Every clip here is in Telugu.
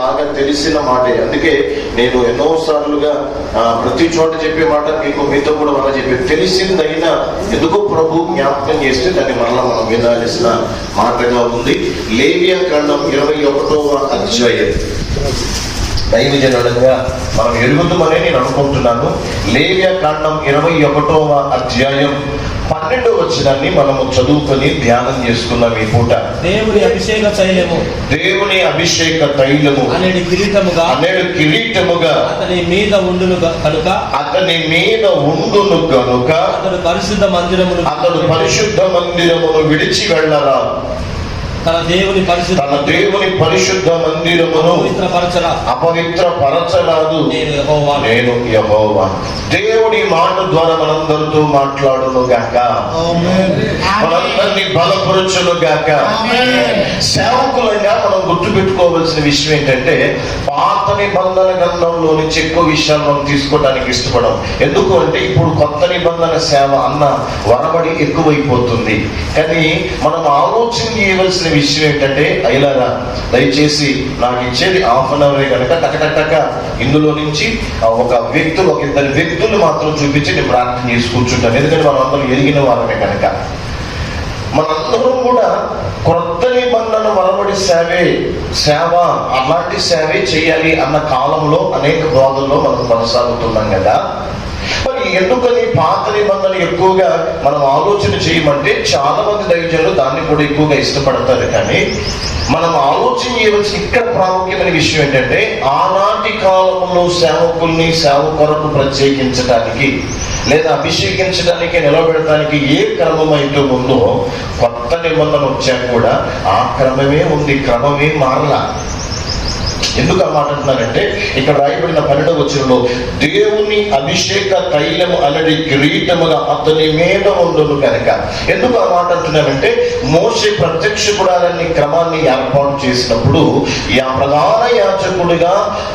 బాగా తెలిసిన మాటే. అందుకే నేను ఎన్నోసార్లుగా ప్రతి చోట చెప్పే మాట మీతో కూడా మనం చెప్పే, తెలిసిందైనా ఎందుకో ప్రభు జ్ఞాపకం చేస్తే దాన్ని మరలా మనం వినాల్సిన మాటగా ఉంది. లేవియా కాండం 21వ అధ్యాయం. దైవజనులుగా మనం ఎరుగుతామనే నేను అనుకుంటున్నాను. లేవియా కాండం 21వ అధ్యాయం 12వ వచనాన్ని మనము చదువుకొని ధ్యానం చేసుకున్నాం ఈ పూట. దేవుని అభిషేక తైలము, దేవుని అభిషేక తైలము అనేది కిరీటముగా అతని మీద ఉండును కనుక అతడు పరిశుద్ధ మందిరమును విడిచి వెళ్ళరా. తన దేవుని పరిశుద్ధ మందిరమును అపవిత్రపరచరాదు, నేను యెహోవా. దేవుడి మాట ద్వారా మనందరితో మాట్లాడును గాక, మనందరినీ బలపరచును గాక. సేవకులంగా మనం గుర్తుపెట్టుకోవాల్సిన విషయం ఏంటంటే, పాత నిబంధన గ్రంథంలో నుంచి ఎక్కువ విషయాలు మనం తీసుకోవడానికి ఇష్టపడం. ఎందుకు అంటే ఇప్పుడు కొత్త నిబంధన సేవ అన్న వరబడి ఎక్కువైపోతుంది. కానీ మనం ఆలోచన చేయవలసిన విషయం ఏంటంటే, అయ్యలారా దయచేసి నాకు ఇచ్చేది హాఫ్ అన్ అవరే కనుక టక ఇందులో నుంచి ఒక ఇద్దరు వ్యక్తులు మాత్రం చూపించి నేను ప్రార్థన చేసి కూర్చుంటాను. ఎందుకంటే మనం అందరూ ఎరిగిన వారమే కనుక. మనందరం కూడా కొత్త నిబంధన వరబడి సేవ అలాంటి సేవే చేయాలి అన్న కాలంలో అనేక బోధల్లో మనం కొనసాగుతున్నాం కదా. మరి ఎందుకని పాత నిబంధన ఎక్కువగా మనం ఆలోచన చేయమంటే చాలా మంది దైవజనులు దాన్ని కూడా ఎక్కువగా ఇష్టపడతారు. కానీ మనం ఆలోచన చేయవలసిన ఇక్కడ ప్రాముఖ్యమైన విషయం ఏంటంటే, ఆనాటి కాలంలో సేవకుల్ని సేవ కొరకు ప్రత్యేకించడానికి లేదా అభిషేకించడానికి నిలబెడటానికి ఏ క్రమం అయితే ఉందో, కొత్త నిబంధన వచ్చాక కూడా ఆ క్రమమే ఉంది, క్రమమే మారలా. ఎందుకు అన్నమాట అంటున్నారంటే, ఇక్కడ రాయబడిన 12వ వచనంలో దేవుని అభిషేక తైలము అనేది కిరీటముగా అతని మీద ఉండును కనుక. ఎందుకు ఆ మాట అంటున్నారంటే, మోషే ప్రత్యక్ష గుడారాన్ని క్రమాన్ని ఏర్పాటు చేసినప్పుడు ప్రధాన యాజకుడిగా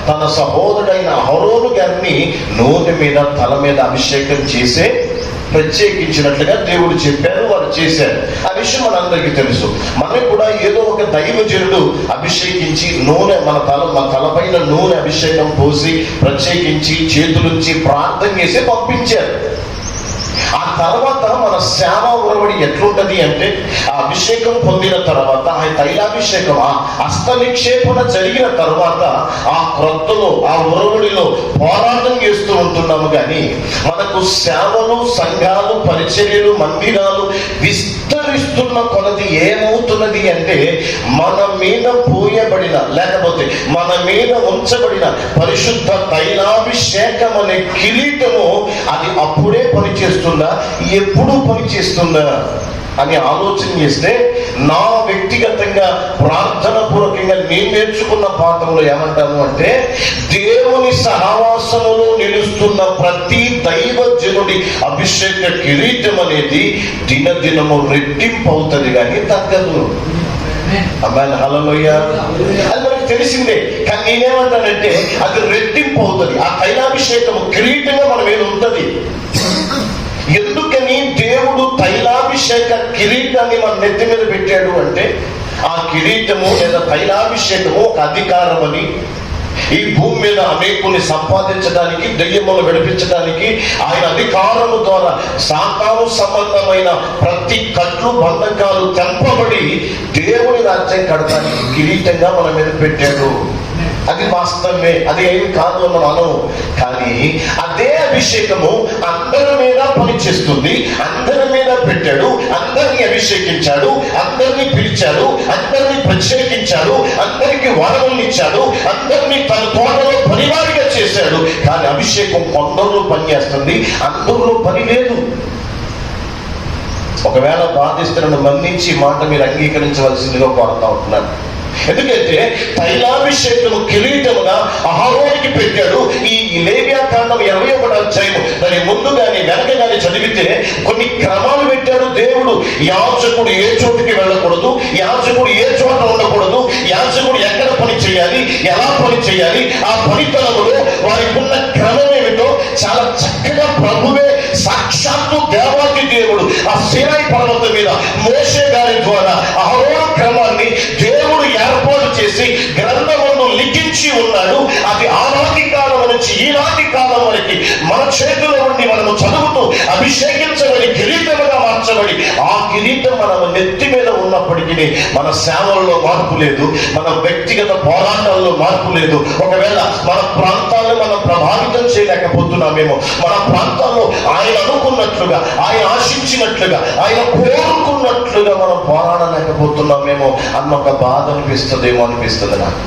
తన సహోదరుడైన అహరోను గారిని నూనె మీద తల మీద అభిషేకం చేసే ప్రత్యేకించినట్లుగా దేవుడు చెప్పారు, వారు చేశారు. ఆ విషయం మనందరికీ తెలుసు. మనం కూడా ఏదో ఒక దైవజనుడు అభిషేకించి నూనె మన తలపైన నూనె అభిషేకం పోసి ప్రత్యేకించి చేతులుంచి ప్రార్థన చేసి పంపించారు. ఆ తర్వాత మన సేవ ఉరవడి ఎట్లుంటది అంటే, ఆ అభిషేకం పొందిన తర్వాత, ఆ తైలాభిషేకం ఆ హస్త నిక్షేపణ జరిగిన తర్వాత ఆ క్రొత్తలో ఆ ఉరవడిలో పోరాటం చేస్తూ ఉంటున్నాము. కానీ మనకు సేవలు, సంఘాలు, పరిచర్యలు, మందిరాలు విస్తరిస్తున్న కొలది ఏమవుతున్నది అంటే, మన మీద పోయబడిన లేకపోతే మన మీద ఉంచబడిన పరిశుద్ధ తైలాభిషేకం అనే కిరీటము అది అప్పుడే పనిచేస్తుందా, ఎప్పుడు పనిచేస్తుందా అని ఆలోచన చేస్తే, నా వ్యక్తిగతంగా ప్రార్థన పూర్వకంగా నేను నేర్చుకున్న పాఠంలో ఏమంటాను అంటే, దేవుని సహవాసములో నిలుస్తున్న ప్రతి దైవజనుడి అభిషేక కిరీటం అనేది దినదినము రెట్టింపు అవుతుంది కానీ తగ్గదు. అమ్మాయి హల్లెలూయా. అది మనకు తెలిసిందే. కానీ నేనేమంటానంటే, అది రెట్టింపు అవుతుంది. ఆ తైలాభిషేకము కిరీటంగా మన మీద ఉంటుంది. ఎందుకని దేవుడు తైలాభిషేక కిరీటాన్ని మన నెత్తి మీద పెట్టాడు అంటే, ఆ కిరీటము లేదా తైలాభిషేకము ఒక అధికారం అని, ఈ భూమి మీద అనేకుల్ని సంపాదించడానికి, దెయ్యములను విడిపించడానికి ఆయన అధికారము ద్వారా సాతాను సంబంధమైన ప్రతి కట్లు బంధకాలు తెంపబడి దేవుని రాజ్యం కడతానికి కిరీటంగా మన మీద పెట్టాడు. అది వాస్తవమే, అది ఏమి కాదు అని మనం. కానీ అదే అభిషేకము అందరి మీద పనిచేస్తుంది. అందరి మీద పెట్టాడు, అందరినీ అభిషేకించాడు, అందరినీ పిలిచాడు, అందరినీ ప్రత్యేకించాడు, అందరికి వరములు ఇచ్చాడు, అందరినీ తన తోటలో పనివారిగా చేశాడు. కానీ అభిషేకం కొందరిలో పనిచేస్తుంది, అందరిలో పని లేదు. ఒకవేళ బాధిస్తులను మన్నించి మాట మీరు అంగీకరించవలసిందిగా కోరుతా ఉంటున్నాను. ఎందుకంటే తైలాభిషేకము కిరీటముగా అహరోనుకి పెట్టాడు. ఈ లేవియా కాండం 21వ అధ్యాయము దాని ముందు గాని వెనక గాని చదివితే కొన్ని క్రమాలు పెట్టాడు దేవుడు. యాజకుడు ఏ చోటుకి వెళ్ళకూడదు, యాజకుడు ఏ చోట ఉండకూడదు, యాజకుడు ఎక్కడ పని చేయాలి, ఎలా పని చేయాలి, ఆ పనితనములో వారికి ఉన్న క్రమం ఏమిటో చాలా చక్కగా ప్రభువే సాక్షాత్తు దేవాది దేవుడు ఆ సీనాయి పర్వతం మీద మోషే గారి ద్వారా అహరోను క్రమాన్ని దేవుడు ఏర్పాటు చేసి గ్రంథమును లిఖించి ఈనాటి కాలం వరకు మన చేతిలో ఉండి మనము చదువుతూ అభిషేకించబడి కిరీటముగా మార్చబడి ఆ కిరీటం మన నెత్తి మీద ఉన్నప్పటికీ మన సేవల్లో మార్పు లేదు, మన వ్యక్తిగత పోరాటాల్లో మార్పు లేదు. ఒకవేళ మన ప్రాంతాలను మనం ప్రభావితం చేయలేకపోతున్నామేమో, మన ప్రాంతాల్లో ఆయన అనుకున్నట్లుగా, ఆయన ఆశించినట్లుగా, ఆయన కోరుకున్నట్లుగా మనం పోరాడలేకపోతున్నామేమో అన్న ఒక బాధ అనిపిస్తుందేమో అనిపిస్తుంది నాకు.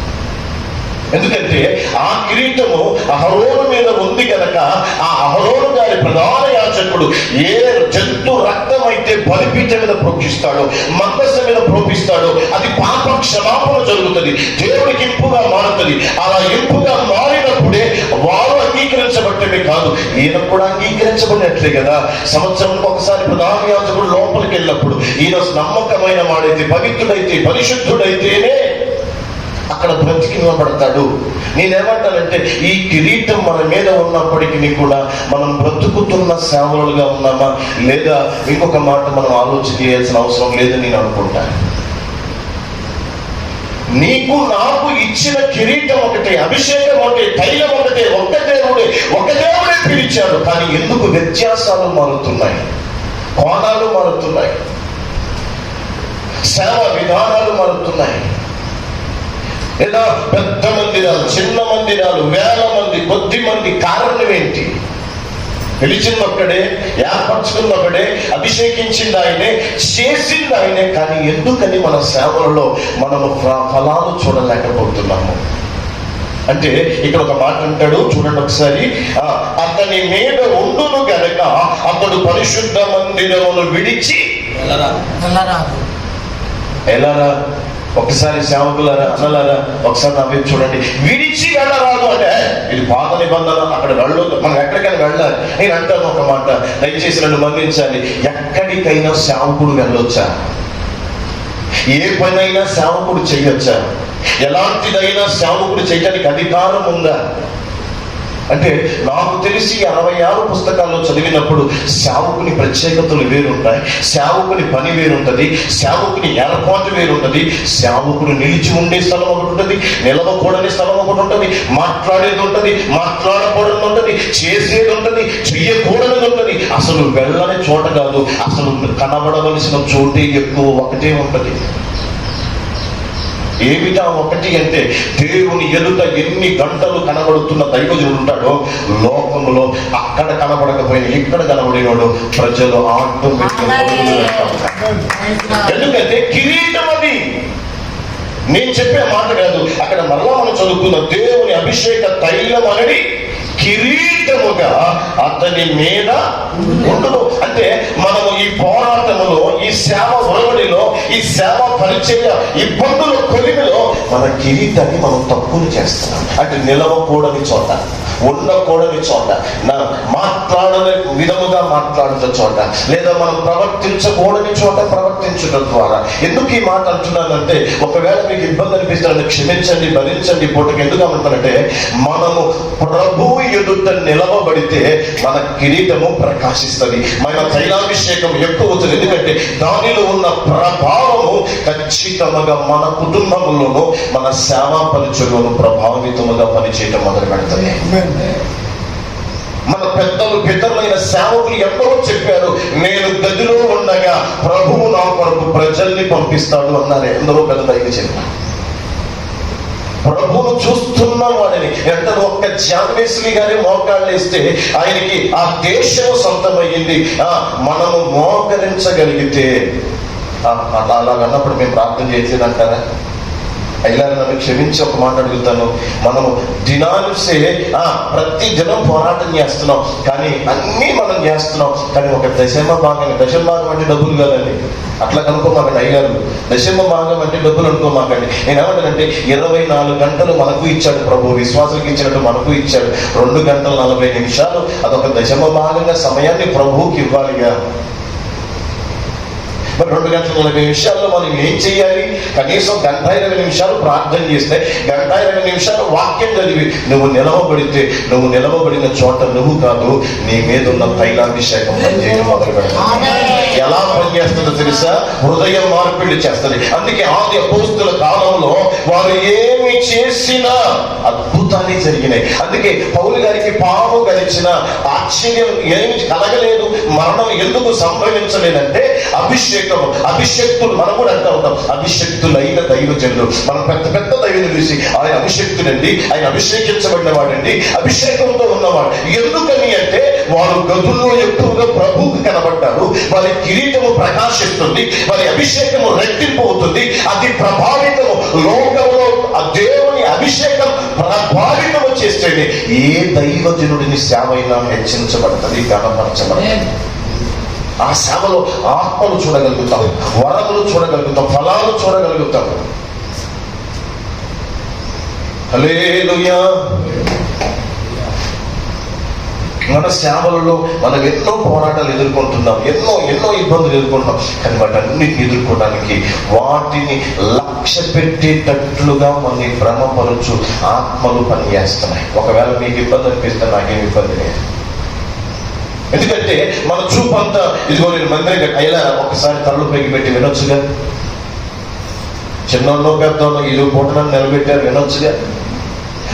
ఎందుకంటే ఆ కిరీటము అహరోను మీద ఉంది కనుక ఆ అహరోను గారి ప్రధాన యాజకుడు ఏ జంతు రక్తం అయితే బలిపీఠం మీద ప్రోక్షిస్తాడో, మందస మీద ప్రోపిస్తాడో అది పాప క్షమాపణ జరుగుతుంది, దేవుడికి ఇంపుగా మారుతుంది. అలా ఇంపుగా మారినప్పుడే వారు అంగీకరించబట్టమే కాదు, ఈయన కూడా అంగీకరించబడినట్లే కదా. సంవత్సరానికి ఒకసారి ప్రధాన యాజకుడు లోపలికి వెళ్ళినప్పుడు ఈయన నమ్మకమైన వాడైతే, పవిత్రుడైతే, పరిశుద్ధుడైతేనే అక్కడ బ్రతికి నిలబడతాడు. నేనేమంటానంటే ఈ కిరీటం మన మీద ఉన్నప్పటికీ కూడా మనం బ్రతుకుతున్న సేవలుగా ఉన్నామా లేదా ఇంకొక మాట మనం ఆలోచన చేయాల్సిన అవసరం లేదని నేను అనుకుంటాను. నీకు నాకు ఇచ్చిన కిరీటం ఒకటే, అభిషేకం ఒకటే, తైలం ఒకటే, ఒక దేవుడే పిలిచాడు. కానీ ఎందుకు వ్యత్యాసాలు మారుతున్నాయి, కోణాలు మారుతున్నాయి, సేవ విధానాలు మారుతున్నాయి. లేదా పెద్ద మందిరాలు, చిన్న మందిరాలు, వేల మంది, కొద్ది మంది, కారణం ఏంటి? పిలిచింది ఒక్కడే, ఏర్పరచుకుంది ఒకడే, అభిషేకించింది ఆయనే, చేసింది ఆయనే. కానీ ఎందుకని మన సేవలలో మనము ఫలాలు చూడలేకపోతున్నాము అంటే ఇక్కడ ఒక మాట అంటాడు చూడండి ఒకసారి. అతని మీద ఉండును గనక అతడు పరిశుద్ధ మందిరమును విడిచి ఎలారా? ఒకసారి సేవకులారా, అన్నలారా, ఒకసారి నా వైపు చూడండి. విడిచి వెళ్ళరాదు అంటే ఇది పాత నిబంధన, అక్కడ వెళ్ళొద్దు, మనం ఎక్కడికైనా వెళ్ళాలి. నేను అంటాను ఒక మాట, దయచేసి నన్ను మన్నించాలి. ఎక్కడికైనా సేవకుడు వెళ్ళొచ్చా? ఏ పనైనా సేవకుడు చేయొచ్చా? ఎలాంటిదైనా సేవకుడు చేయడానికి అధికారం ఉందా అంటే నాకు తెలిసి 66 పుస్తకాల్లో చదివినప్పుడు సేవకుని ప్రత్యేకతలు వేరుంటాయి, సేవకుని పని వేరుంటది, సేవకుని ఏర్పాటు వేరుంటది. సేవకుడు నిలిచి ఉండే స్థలం ఒకటి ఉంటుంది, నిలవకూడని స్థలం ఒకటి ఉంటుంది, మాట్లాడేది ఉంటుంది, మాట్లాడకూడదు ఉంటుంది, చేసేది ఉంటుంది, చెయ్యకూడనిది ఉంటుంది. అసలు వెళ్ళని చోట కాదు, అసలు కనబడవలసిన చోటే ఎక్కువ ఒకటే ఉంటుంది. ఏమిటా ఒకటి అంటే దేవుని ఎదుట ఎన్ని గంటలు కనబడుతున్న దైవజనుడు ఉంటాడో లోకములో అక్కడ కనబడకపోయిన ఇక్కడ కనబడినోడు ప్రజలు ఎందుకంటే కిరీటం అది. నేను చెప్పే మాట కాదు, అక్కడ మరలా మనం చదువుకున్న దేవుని అభిషేక తైలం అనేది కిరీటముగా అతని మీద ఉండును. అంటే మనము ఈ పోరాటములో, ఈ సేవ ఒరవడిలో, ఈ సేవ పరిచయ ఇబ్బందుల కొలిమిలో మన కిరీటాన్ని మనం తప్పులు చేస్తున్నాం. అంటే నిలవకూడని చోట, ఉండకూడని చోట, మాట్లాడని విధముగా మాట్లాడుతున్న చోట, లేదా మనం ప్రవర్తించకూడని చోట ప్రవర్తించడం ద్వారా. ఎందుకు ఈ మాట అంటున్నానంటే ఒకవేళ మీకు ఇబ్బంది అనిపిస్తారని క్షమించండి, భరించండి. పూటకి ఎందుకు అంటానంటే మనము ప్రభు ఎదుట నిలవబడితే మన కిరీటము ప్రకాశిస్తుంది, మన తైలాభిషేకం ఎక్కువ అవుతుంది. ఎందుకంటే దానిలో ఉన్న ప్రభావము ఖచ్చితంగా మన కుటుంబంలోనూ మన సేవా పరిచయలోనూ ప్రభావితముగా పనిచేయటం మొదలు పెడుతుంది. మన పెద్దలు పితరులైన సేవకులు ఎందరో చెప్పారు, నేను గదిలో ఉండగా ప్రభువు నా కొరకు ప్రజల్ని పంపిస్తాడు అన్నారు. ఎందరో పెద్ద దైవ చెప్పారు. ప్రభువును చూస్తున్న వాడిని ఎంత ఒక్క జాన్వేశ్వరి గారి మోకాళ్ళు వేస్తే ఆయనకి ఆ దేశము సొంతమయ్యింది. మనము మోకరించగలిగితే అలాగన్నప్పుడు మేము ప్రార్థన చేసేదంటారా? అయినా నన్ను క్షమించి ఒక మాట అడుగుతాను. మనము దినానుసే ప్రతి దినం పోరాటం చేస్తున్నాం, కానీ అన్నీ మనం చేస్తున్నాం. కానీ ఒక దశమ భాగం అంటే డబ్బులు కాదండి, అట్లా కనుక్కోమాకండి. అయ్యారు దశమ భాగం అంటే డబ్బులు అనుకోమాకండి. నేను ఏమంటానంటే 24 గంటలు మనకు ఇచ్చాడు ప్రభు, విశ్వాసులకు ఇచ్చినట్టు మనకు ఇచ్చాడు. 2 గంటల 40 నిమిషాలు అదొక దశమ భాగంగా సమయాన్ని ప్రభువుకి ఇవ్వాలిగా. మరి 2 గంటల 40 నిమిషాల్లో మనం ఏం చేయాలి? కనీసం 1:20 నిమిషాలు ప్రార్థన చేస్తే, 1:20 నిమిషాలు వాక్యం చదివి నువ్వు నిలవబడితే, నువ్వు నిలవబడిన చోట నువ్వు కాదు, నీ మీద ఉన్న తైలాభిషేకం పనిచేయడం మొదలు పెడతాడు. ఎలా పనిచేస్తుందో తెలుసా? హృదయం మార్పిడి చేస్తుంది. అందుకే ఆది అపోస్తుల కాలంలో వారు ఏమి చేసినా అద్భుత అద్భుతాన్ని జరిగినాయి. అందుకే పౌలు గారికి పాము గడిచిన ఆశ్చర్యం ఏమి కలగలేదు, మరణం ఎందుకు సంభవించలేదంటే అభిషేకం. అభిషక్తులు మనం కూడా అంటూ ఉంటాం, అభిషక్తులైన దైవజనులు. మనం పెద్ద పెద్ద దైవజనులు చూసి ఆయన అభిషక్తుడండి, ఆయన అభిషేకించబడిన వాడండి, అభిషేకంతో ఉన్నవాడు. ఎందుకని అంటే వారు గదుల్లో ఎక్కువగా ప్రభువుకు కనబడ్డారు, వారి కిరీటము ప్రకాశిస్తుంది, వారి అభిషేకము రెట్టింపు అవుతుంది. అది ప్రభావితము లోకంలో ఆ దేవుని అభిషేకం ప్రభావితం చేస్తేనే ఏ దైవజనుడిని సేవ అయినా హెచ్చించబడుతుంది, గణపరచబడుతుంది. ఆ సేవలో ఆత్మలు చూడగలుగుతాం, వరములు చూడగలుగుతాం, ఫలాలు చూడగలుగుతాం. హల్లెలూయా. మన సేవలలో మనం ఎన్నో పోరాటాలు ఎదుర్కొంటున్నాం, ఎన్నో ఎన్నో ఇబ్బందులు ఎదుర్కొంటున్నాం. కానీ వాటన్నిటిని ఎదుర్కోవడానికి వాటిని లక్ష్య పెట్టేటట్లుగా మన భ్రమపరచు ఆత్మలు పనిచేస్తున్నాయి. ఒకవేళ మీకు ఇబ్బంది అనిపిస్తే నాకేం ఇబ్బంది లేదు. ఎందుకంటే మన చూపు అంతా ఇదిగో నేను మందిరం అయ్యా ఒకసారి తల్లు పైకి పెట్టి వినొచ్చుగా, చిన్నోళ్ళు పెద్దోళ్ళు ఇది పూటలను నిలబెట్టారు వినొచ్చుగా.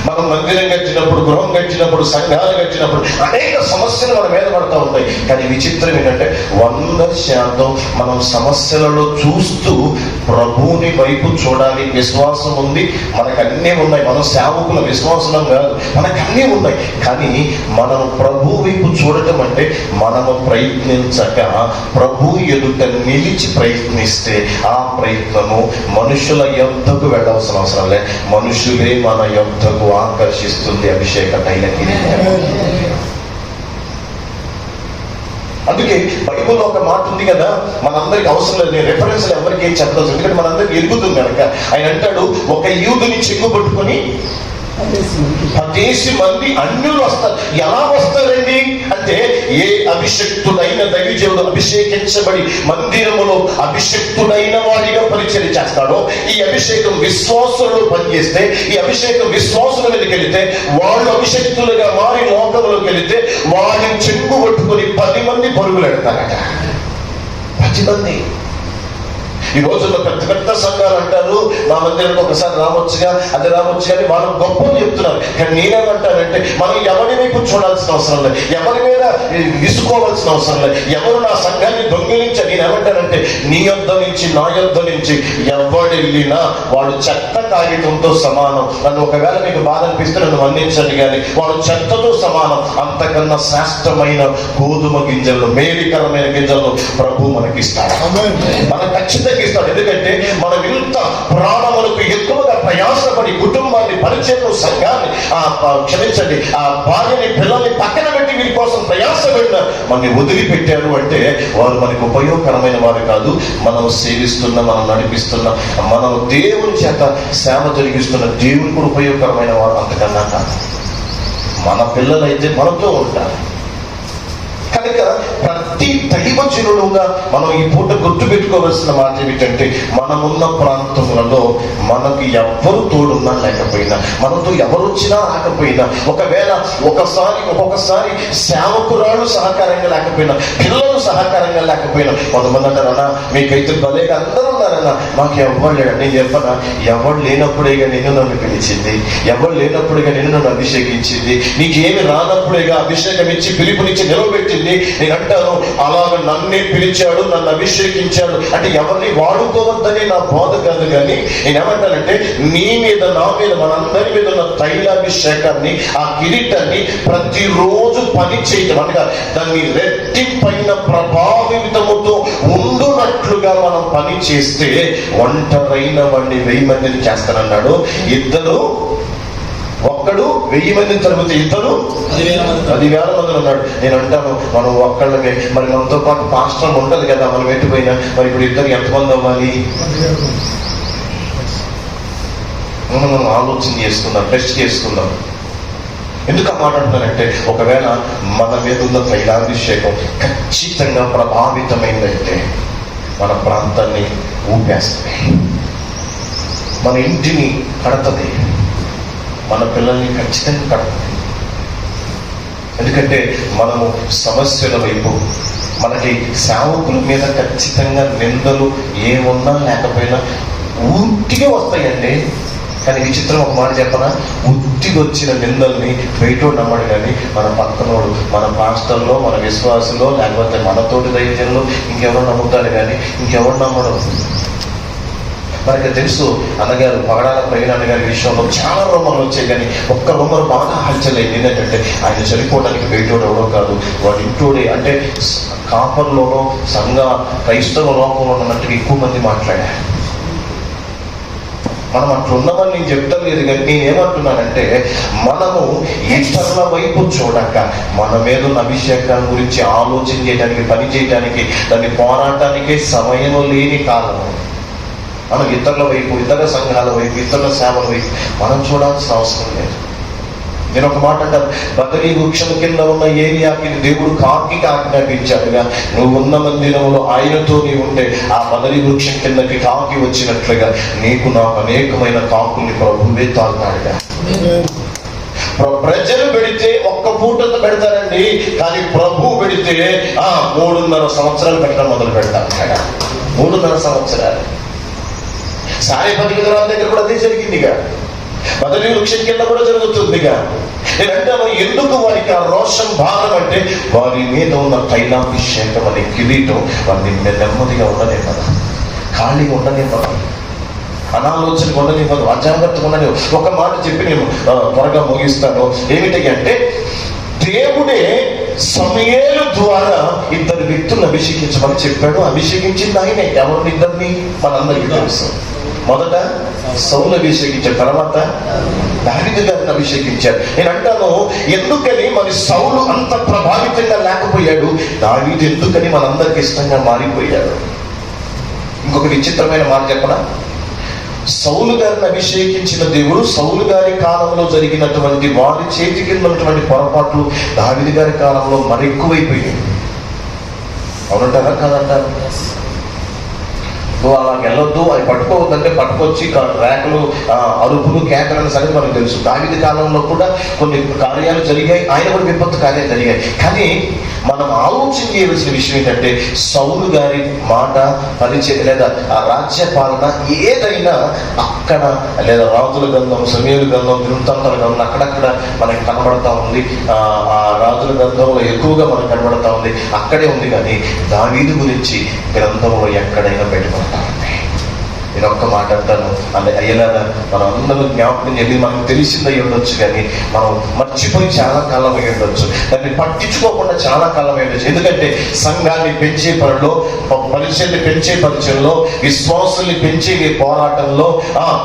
మనం మందిరం కట్టినప్పుడు, గృహం కట్టినప్పుడు, సంఘాలు కట్టినప్పుడు అనేక సమస్యలు మన మీద పడుతూ ఉంటాయి. కానీ విచిత్రం ఏంటంటే 100% మనం సమస్యలలో చూస్తూ ప్రభువుని వైపు చూడాలి. విశ్వాసం ఉంది, మనకు అన్నీ ఉన్నాయి. మనం సేవకుల విశ్వాసం కాదు, మనకు అన్నీ ఉన్నాయి. కానీ మనం ప్రభు వైపు చూడటం అంటే మనము ప్రయత్నించక ప్రభు ఎదుట నిలిచి ప్రయత్నిస్తే ఆ ప్రయత్నము మనుషుల యొద్దకు వెళ్ళవలసిన అవసరం లేదు, మనుషులే మన యొద్దకు ఆకర్షిస్తుంది అభిషేక తైలకి. అందుకే బైబుల్లో ఒక మాట ఉంది కదా, మనందరికి అవసరం లేదు, నేను రెఫరెన్స్ ఎవరికి ఏం చెప్పలేదు, ఎందుకంటే మనందరికి ఎరుగుతుంది కనుక. ఆయన అంటాడు, ఒక యూదుని చెక్కు పట్టుకొని 10 మంది అన్యులు వస్తారు. ఎలా వస్తారండి అంటే, ఏ అభిషక్తుడైన దైవజనుడు అభిషేకించబడి మందిరములో అభిషక్తుడైన వాడిగా పరిచయం చేస్తాడో, ఈ అభిషేకం విశ్వాసులు పనిచేస్తే, ఈ అభిషేకం విశ్వాసుల మీదకి వెళితే, వాళ్ళు అభిషక్తులుగా మారి లోకంలోకి వెళితే వాడిని చెక్కు పట్టుకొని 10 మంది పరుగులు ఎడతారట. 10 మంది. ఈ రోజుల్లో పెద్ద పెద్ద సంఘాలు అంటారు, మా మందిరానికి ఒకసారి రావచ్చుగా, అది రావచ్చు కానీ వాళ్ళు గొప్పలు చెప్తున్నారు. కానీ నేనేమంటానంటే, మనం ఎవరి వైపు చూడాల్సిన అవసరం లేదు, ఎవరి మీద విసుకోవాల్సిన అవసరం లేదు, ఎవరు నా సంఘాన్ని దొంగిలించ. నేనేమంటానంటే, నీ యొద్ద నుంచి నా యొద్ద నుంచి ఎవడెళ్ళినా వాడు చెత్త కాగితంతో సమానం. నన్ను ఒకవేళ మీకు బాధ అనిపిస్తే నన్ను మన్నించండి, కానీ వాడు చెత్తతో సమానం. అంతకన్నా శ్రేష్టమైన గోధుమ గింజలను, మేలుకరమైన గింజలను ప్రభు మనకిస్తాడు, మనకు ఖచ్చితంగా ఇస్తాడు. ఎందుకంటే మనం ఇంత ప్రాణములకు ఎక్కువగా ప్రయాసపడి కుటుంబాన్ని, పరిచయం, సంఘాన్ని, క్షమించండి, ఆ భార్యని, పిల్లల్ని పక్కన పెట్టి వీరి కోసం ప్రయాసపడిన మనని వదిలిపెట్టారు అంటే వారు మనకు ఉపయోగకరమైన వారు కాదు. మనం సేవిస్తున్న, మనం నడిపిస్తున్న, మనం దేవుని చేత సేవ జరిగిస్తున్న దేవుని కూడా ఉపయోగకరమైన వారు అంతకన్నా కాదు. మన పిల్లలైతే మనతో ఉంటారు. కనుక ప్రతి దైవజనుడుగా మనం ఈ పూట గుర్తు పెట్టుకోవాల్సిన మాట ఏమిటంటే, మనమున్న ప్రాంతములలో మనకు ఎవ్వరు తోడున్నా లేకపోయినా, మనతో ఎవరు వచ్చినా రాకపోయినా, ఒకవేళ ఒక్కొక్కసారి సేవకురాళ్ళు సహకారంగా లేకపోయినా, పిల్లలు సహకారంగా లేకపోయినా, కొంతమంది అంటారన్నా మీకైతే భలేగా అందరూ ఉన్నారన్నా, మాకు ఎవరు లేడు. నేను చెప్పనా, ఎవరు లేనప్పుడేగా నిన్ను నన్ను పిలిచింది, ఎవరు లేనప్పుడేగా నిన్ను నన్ను అభిషేకించింది, నీకేమి రానప్పుడేగా అభిషేకం ఇచ్చి పిలుపునిచ్చి నిలవబెట్టింది. నేను అంటాను, అలాగ నన్నే పిలిచాడు, నన్ను అభిషేకించాడు అంటే ఎవరిని వాడుకోవద్దని నా బోధ కాదు. కానీ నేనేమంటానంటే, నీ మీద, నా మీద, మనందరి మీద ఉన్న తైలాభిషేకాన్ని, ఆ కిరీటాన్ని ప్రతిరోజు పని చేయటం అనగా దాన్ని రెట్టింపైన ప్రభావితముతో ఉండునట్లుగా మనం పని చేస్తే ఒంటరైన వాడిని 1000 మందిని చేస్తానన్నాడు. ఇద్దరు, ఒక్కడు 1000 మందిని తరిగితే ఇద్దరు 10,000 మందిని అన్నాడు. నేను అంటాను, మనం ఒక్కళ్ళమే, మరి మనతో పాటు పాస్టర్ ఉంటది కదా, మనం ఎట్టిపోయినా మరి ఇప్పుడు ఇద్దరు ఎంతమంది అవ్వాలి? మనం ఆలోచన చేసుకుందాం, టెస్ట్ చేసుకుందాం. ఎందుకు ఆ మాట అంటానంటే, ఒకవేళ మన మీద ఉన్న తైలాభిషేకం ఖచ్చితంగా ప్రభావితమైందైతే మన ప్రాంతాన్ని ఊపేస్తుంది, మన ఇంటిని కడతది, మన పిల్లల్ని ఖచ్చితంగా కడతది. ఎందుకంటే మనము సమస్యల వైపు, మనకి సేవకుల మీద ఖచ్చితంగా నిందలు ఏమున్నా లేకపోయినా ఊరికే వస్తాయండి. కానీ విచిత్రం ఒక మాట చెప్పనా, బుద్ధికి వచ్చిన నిందల్ని బయటోడు నమ్మడు, కానీ మన పక్కనోడు, మన పాస్టర్లో, మన విశ్వాసంలో, లేకపోతే మనతోటి దైవజనులు ఇంకెవరు నమ్ముతాడు, కానీ ఇంకెవరు నమ్మడు. మనకి తెలుసు అన్నగారు పగడాల ప్రవీణ్ అన్నగారి విషయంలో చాలా రూమర్లు వచ్చాయి, కానీ ఒక్క రూమర్ బాగా హల్చల్ అయింది. ఏంటంటే ఆయన చనిపోవడానికి బయటోడు ఎవడో కాదు, వాడు ఇంటోడే. అంటే కాపర్లోనో సంఘ క్రైస్తవ లోకంలో ఉన్నట్టుగా ఎక్కువ మంది మాట్లాడారు. మనం అట్లా ఉన్నామని నేను చెప్తాను లేదు, కానీ నేనేమంటున్నానంటే మనము ఇతరుల వైపు చూడక మన మీద ఉన్న అభిషేకాన్ని గురించి ఆలోచన చేయడానికి, పని చేయడానికి, దాన్ని పోరాటానికే సమయం లేని కాలం. మనం ఇతరుల వైపు, ఇతర సంఘాల వైపు, ఇతరుల సేవల వైపు మనం చూడాల్సిన అవసరం లేదు. నేను ఒక మాట అంటాను, బదరీ వృక్షం కింద ఉన్న ఏరియాకి దేవుడు కాకి ఆజ్ఞాపించాడుగా, నువ్వు ఉన్న మందిరంలో ఆయనతో నీవు ఉంటే ఆ బదరీ వృక్షం కిందకి కాకి వచ్చినట్లుగా నీకు నాకు అనేకమైన కాకుల్ని ప్రభువే తాగుతాడుగా. ప్రజలు పెడితే ఒక్క పూటతో పెడతారండి, కానీ ప్రభు పెడితే 3.5 సంవత్సరాలు పెట్టడం మొదలు పెడతారు. 3.5 సంవత్సరాలు. సారేపతి విగ్రహాల దగ్గర కూడా అదే జరిగిందిగా, బదరీ వృక్షం కింద కూడా జరుగుతుందిగా. నేను అంటాను, ఎందుకు వారికి ఆ రోషం, భారం అంటే వారి మీద ఉన్న తైలాభిషేకం అనే కిరీటం వారిని నెమ్మదిగా ఉండనివ్వదు, ఖాళీగా ఉండనివ్వదు, అనాలోచనగా ఉండనివ్వదు, అజాగ్రత్తగా ఉండనివ్వదు. ఒక మాట చెప్పి నేను త్వరగా ముగిస్తాను. ఏమిటి అంటే, దేవుడే సమూయేలు ద్వారా 2 వ్యక్తులను అభిషేకించమని చెప్పాడు. అభిషేకించింది ఆయనే. ఎవరిని? 2 మనందరికీ తెలుసు. మొదట సౌలు అభిషేకించారు, తర్వాత దావీదు గారిని అభిషేకించారు. నేను అంటాను, ఎందుకని మరి సౌలు అంత ప్రభావితంగా లేకపోయాడు, దావీదు ఎందుకని మనందరికి ఇష్టంగా మారిపోయాడు? ఇంకొక విచిత్రమైన మాట చెప్పనా, సౌలు గారిని అభిషేకించిన దేవుడు సౌలు గారి కాలంలో జరిగినటువంటి వారి చేతి కింద ఉన్నటువంటి పొరపాట్లు దావీదు గారి కాలంలో మరి ఎక్కువైపోయాయి. అవునంటారా కాదంటారు? నువ్వు అలా వెళ్ళొద్దు, అది పట్టుకోవద్దంటే పట్టుకొచ్చి ర్యాకులు, అరుపులు, కేకలను సరే మనకు తెలుసు. దావీదు కాలంలో కూడా కొన్ని కార్యాలు జరిగాయి, ఆయన కూడా విపత్తు కార్యాలు జరిగాయి. కానీ మనం ఆలోచన చేయవలసిన విషయం ఏంటంటే, సౌలు గారి మాట, పరిచయం లేదా ఆ రాజ్య పాలన ఏదైనా అక్కడ, లేదా రాజుల గ్రంథం, సమూయేలు గ్రంథం, దినవృత్తాంతాల గ్రంథం అక్కడక్కడ మనకి కనబడతా ఉంది. ఆ రాజుల గ్రంథంలో ఎక్కువగా మనకు కనబడతా ఉంది, అక్కడే ఉంది. కానీ దావీదు గురించి గ్రంథంలో ఎక్కడైనా పెట్టుకుంటా ఉంది. నేను ఒక్క మాట అంటాను, అంటే అయ్యేలాగా మనం అందరూ జ్ఞాపకం చేసి మనకు తెలిసింది అయ్యి ఉండొచ్చు, కానీ మనం మర్చిపోయి చాలా కాలం అయ్యి ఉండొచ్చు, దాన్ని పట్టించుకోకుండా చాలా కాలం అయ్యి ఉండొచ్చు. ఎందుకంటే సంఘాన్ని పెంచే పనిలో, పరిచయాన్ని పెంచే పరిచయంలో, విశ్వాసాన్ని పెంచే పోరాటంలో,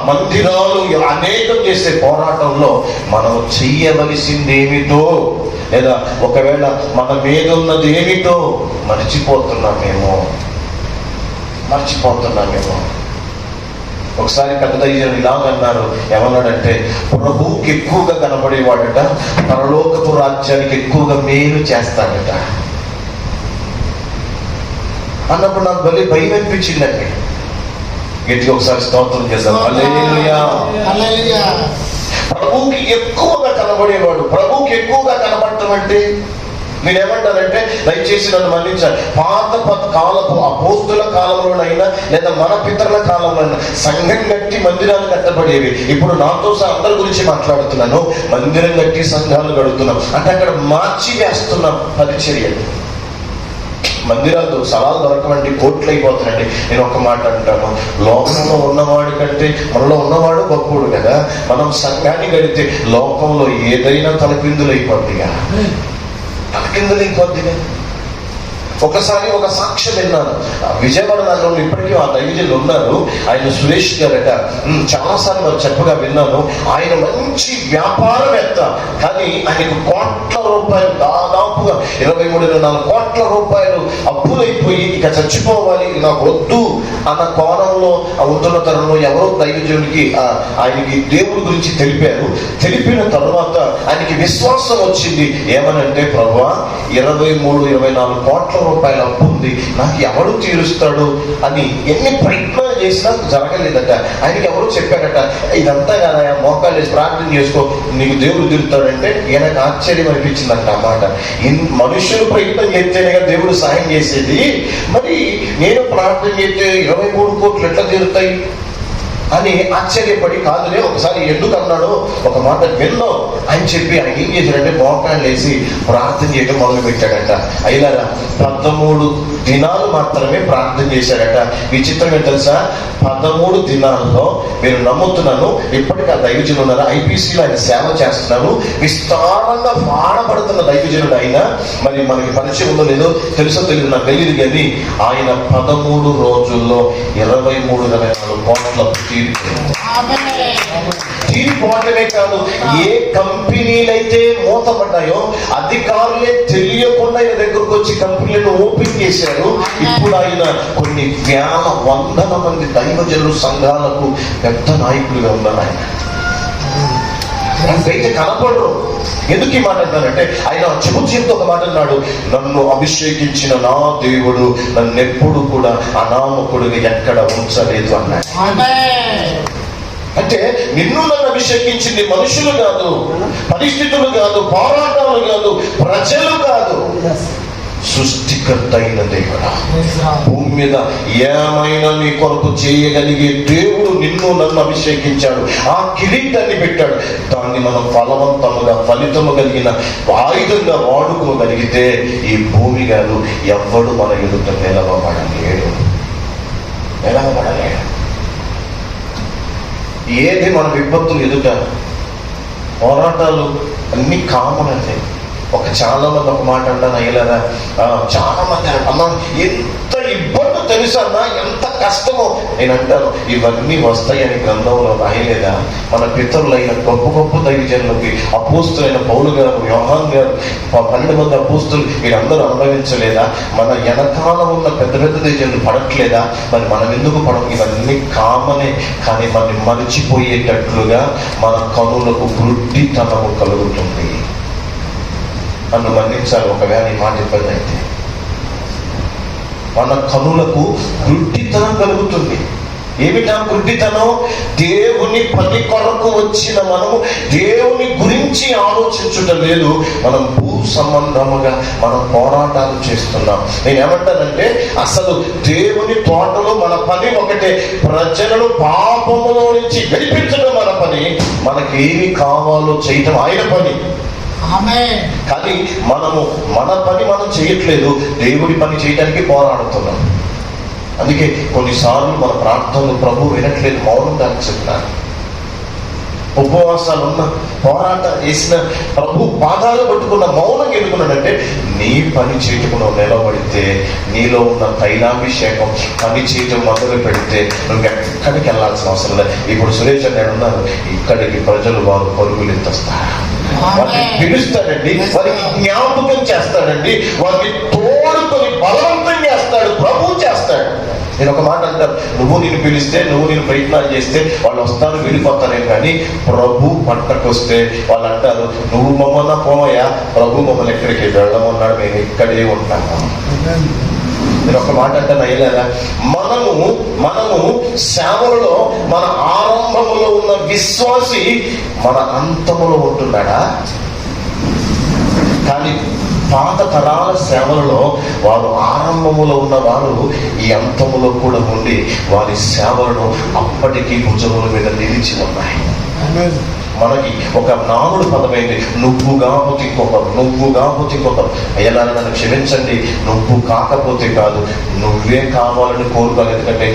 మందిరాలు అనేకం చేసే పోరాటంలో మనం చెయ్యవలసింది ఏమిటో, లేదా ఒకవేళ మన మీద ఉన్నది ఏమిటో మర్చిపోతున్నామేమో. ఒకసారి పెద్ద దైవజనుడు ఇలాగన్నారు, ఏమన్నాడంటే, ప్రభువుకి ఎక్కువగా కనబడేవాడట పరలోకపు రాజ్యానికి ఎక్కువగా మేలు చేస్తాడట అన్నప్పుడు నాకు భలే భయం అనిపించిందండి. గట్టిగా ఒకసారి స్తోత్రం చేశాను. హల్లెలూయా. ప్రభువుకి ఎక్కువగా కనబడేవాడు, ప్రభువుకి ఎక్కువగా కనబడటం అంటే మీరేమంటారంటే, దయచేసి నన్ను మన్నించాలి, పాత కాలపు అపోస్తుల కాలంలోనైనా లేదా మన పితరుల కాలంలోనైనా సంఘం కట్టి మందిరాలు కట్టబడేవి. ఇప్పుడు నాతో అందరి గురించి మాట్లాడుతున్నాను. మందిరం కట్టి సంఘాలు కడుతున్నాం అంటే అక్కడ మార్చి వేస్తున్నాం పరిచర్యలు. మందిరాలు స్థలాలు దొరకవండి, కోట్లు అయిపోతున్నాయండి. నేను ఒక మాట అంటాను, లోకంలో ఉన్నవాడి కంటే మనలో ఉన్నవాడు గొప్పవాడు కదా. మనం సంఘాన్ని కడితే లోకంలో ఏదైనా తలకిందులు అయిపోద్దిగా, తలకిందులైపోద్దిగా. ఒకసారి ఒక సాక్ష్యం విన్నాను. విజయవాడ నగరంలో ఇప్పటికీ ఆ దైవజనులు ఉన్నారు, ఆయన సురేష్ గారట. చాలాసార్లు మనం చెప్పగా విన్నాను. ఆయన మంచి వ్యాపారవేత్త, కానీ ఆయనకు కోట్ల రూపాయలు, దాదాపుగా 23-24 కోట్ల రూపాయలు అప్పులైపోయి ఇక చచ్చిపోవాలి, నాకు వద్దు అన్న కోణంలో ఉంటున్న తరంలో ఎవరో దైవజనుడికి ఆయనకి దేవుడి గురించి తెలిపారు. తెలిపిన తర్వాత ఆయనకి విశ్వాసం వచ్చింది. ఏమనంటే, ప్రభువా 23-24 కోట్ల రూపాయల అప్పు ఉంది, నాకు ఎవరు తీరుస్తాడు అని ఎన్ని ప్రయత్నాలు చేసినా జరగలేదట. ఆయనకి ఎవరు చెప్పారట, ఇదంతా కదా మోకాలు వేసి ప్రార్థన చేసుకో, నీకు దేవుడు తీరుతాడంటే. ఈయనకు ఆశ్చర్యం అనిపించిందంట ఆ మాట. మనుషులు ప్రయత్నం చేస్తేనే కదా దేవుడు సాయం చేసేది, మరి నేను ప్రార్థన చేస్తే 23 కోట్లు ఎట్లా తీరుతాయి? అని ఆశ్చర్యపడి, కాదులే ఒకసారి ఎందుకు అన్నాడో ఒక మాట విన్నాం అని చెప్పి ఆయన ఏం చేశాడంటే మోకాళ్ళు వేసి ప్రార్థన చేయడం మొదలు పెట్టాడట. అయ్యారా 13 దినాలు మాత్రమే ప్రార్థన చేశాడట. విచిత్రం ఏంటి తెలుసా, 13 దినాల్లో మీరు నమ్ముతున్నాను ఇప్పటికీ ఆ దైవజనులు ఉన్నారు, ఐపీసీలో ఆయన సేవ చేస్తున్నారు, విస్తారంగా వాడబడుతున్న దైవజనుడు ఆయన. మరి మనకి పరిచయం ఉందో లేదో తెలుసో తెలియదు, నాకు తెలియదు, కానీ ఆయన 13 రోజుల్లో 23-24 కోట్ల తీరిపోవటమే కాదు, ఏ కంపెనీలైతే మూతపడ్డాయో అధికారులే తెలియకుండా ఆయన దగ్గరకు వచ్చి కంపెనీలను ఓపెన్ చేశారు. ఇప్పుడు ఆయన కొన్ని వేల వందల మంది దైవజనులు సంఘాలకు పెద్ద నాయకులుగా ఉన్నారు. ఆయన బయట కనపడరు. ఎందుకు ఈ మాట అంటానంటే, ఆయన చెబుతూ ఒక మాట అన్నాడు, నన్ను అభిషేకించిన నా దేవుడు నన్ను ఎప్పుడు కూడా అనామకుడిగా ఎక్కడ ఉంచలేదు అన్నాడు. అంటే నిన్ను నన్ను అభిషేకించింది మనుషులు కాదు, పరిస్థితులు కాదు, పోరాటాలు కాదు, ప్రజలు కాదు, సృష్టికర్త అయిన దేవుడా. భూమి మీద ఏమైనా నీ కొరకు చేయగలిగే దేవుడు నిన్ను నన్ను అభిషేకించాడు, ఆ కిరీటాన్ని పెట్టాడు. దాన్ని మనం ఫలితము కలిగిన ఆయుధంగా వాడుకోగలిగితే ఈ భూమి గారు ఎవ్వడు మన ఎదుట నిలవబడలేడు. ఏది మన విపత్తులు ఎదుట పోరాటాలు అన్ని కామన్ అంటే చాలా మంది ఒక మాట అంటాను, అయ్యలేదా చాలా మంది అమ్మా ఎంత ఇబ్బంది తెలుసా అన్నా, ఎంత కష్టమో. నేను అంటాను, ఇవన్నీ వస్తాయని గ్రంథంలో రాయలేదా? మన పితరులైన గొప్ప గొప్ప దైవజనులకి అపోస్తులైన పౌలు గారు, యోహాన్ గారు, 12 మంది అపోస్తులు వీరందరూ అనుభవించలేదా? మన వెనకాల ఉన్న పెద్ద పెద్ద దైవజనులు పడట్లేదా? మరి మనం ఎందుకు పడం? ఇవన్నీ కామనే. కానీ మనం మరిచిపోయేటట్లుగా మన కనులకు గుడ్డితనము కలుగుతుంది. నన్ను మన్నించాలి ఒకవేళ ఈ మాట ఇబ్బంది అయితే. మన కనులకు గుడ్డితనం కలుగుతుంది. ఏమిటా గుడ్డితనం? దేవుని పని కొరకు వచ్చిన మనము దేవుని గురించి ఆలోచించుట లేదు, మనం భూ సంబంధముగా మనం పోరాటాలు చేస్తున్నాం. నేను ఏమంటానంటే, అసలు దేవుని తోటలో మన పని ఒకటే, ప్రజలను పాపములో నుంచి విడిపించడం మన పని, మనకేమి కావాలో చేయటం ఆయన పని. కానీ మనము మన పని మనం చేయట్లేదు, దేవుడి పని చేయడానికి పోరాడుతున్నాం. అందుకే కొన్నిసార్లు మన ప్రార్థనలు ప్రభు వినట్లేదు, మౌనం దానికి చెప్తాను. ఉపవాసాలు ఉన్న, పోరాటం చేసిన, ప్రభు పాదాలు పట్టుకున్న, మౌనం ఎందుకున్నాడంటే, నీ పని చేయటం నిలబడితే, నీలో ఉన్న తైలాభిషేకం పని చేయటం మొదలు పెడితే నువ్వు ఎక్కడికి వెళ్ళాల్సిన అవసరం లేదు. ఇప్పుడు సురేష్ అన్నాడు ఉన్నారు, ఇక్కడికి ప్రజలు వారు పరుగులు ఎత్తొస్తారు, వారిని పిలుస్తాడండి, వారికి జ్ఞాపకం చేస్తాడండి, వారిని తోడుకొని బలవంతం చేస్తాడు, ప్రభు చేస్తాడు. నేను ఒక మాట అంటాను, నువ్వు నేను పిలిస్తే, నువ్వు నేను ప్రయత్నాలు చేస్తే వాళ్ళు వస్తారు, వెళ్ళిపోతారేం, కానీ ప్రభు పంటకు వస్తే వాళ్ళు అంటారు, నువ్వు మమ్మల్ని పోమయ్యా, ప్రభు మమ్మల్ని ఎక్కడికి వెళ్ళమన్నాడు, మేము ఇక్కడే ఉంటాము. నేను ఒక మాట అంటాను, అయ్యలేదా? మనము సేవలలో మన ఆరంభములో ఉన్న విశ్వాసి మన అంతములో ఉంటున్నాడా? కానీ పాత తరాల సేవలలో వారు ఆరంభములో ఉన్న వారు ఈ అంతములో కూడా ఉండి వారి సేవలను అప్పటికీ భుజముల మీద నిలిచి ఉన్నాయి. మనకి ఒక నానుడు పదమైంది, నువ్వు కాకపోతే ఇంకొకరు, నువ్వు కాకపోతే ఇంకొకరు. అయ్యా నన్ను క్షమించండి, నువ్వు కాకపోతే కాదు, నువ్వే కావాలని కోరుకోవాలి. ఎందుకంటే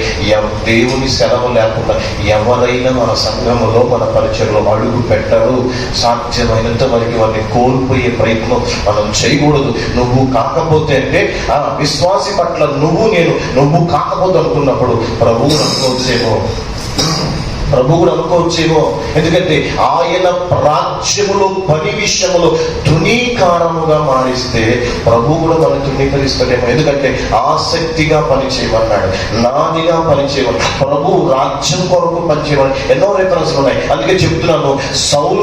దేవుని సెలవు లేకుండా ఎవరైనా మన సంఘములో, మన పరిచయంలో అడుగు పెట్టరు. సాధ్యమైనంత వరకు వారిని కోల్పోయే ప్రయత్నం మనం చేయకూడదు. నువ్వు కాకపోతే అంటే ఆ విశ్వాసి పట్ల నువ్వు కాకపోతే అనుకున్నప్పుడు ప్రభువును అనుకోవచ్చేమో. ఎందుకంటే ఆయన రాజ్యములో పని విషయములో తృణీకారముగా మారిస్తే ప్రభు కూడా మనం తృణీకరిస్తాడేమో. ఎందుకంటే ఆసక్తిగా పనిచేయమన్నాడు, నాదిగా పనిచేయమన్నాడు, ప్రభు రాజ్యం కొరకు పనిచేయమని ఎన్నో రిఫరెన్స్లు ఉన్నాయి. అందుకే చెప్తున్నాను, సౌలు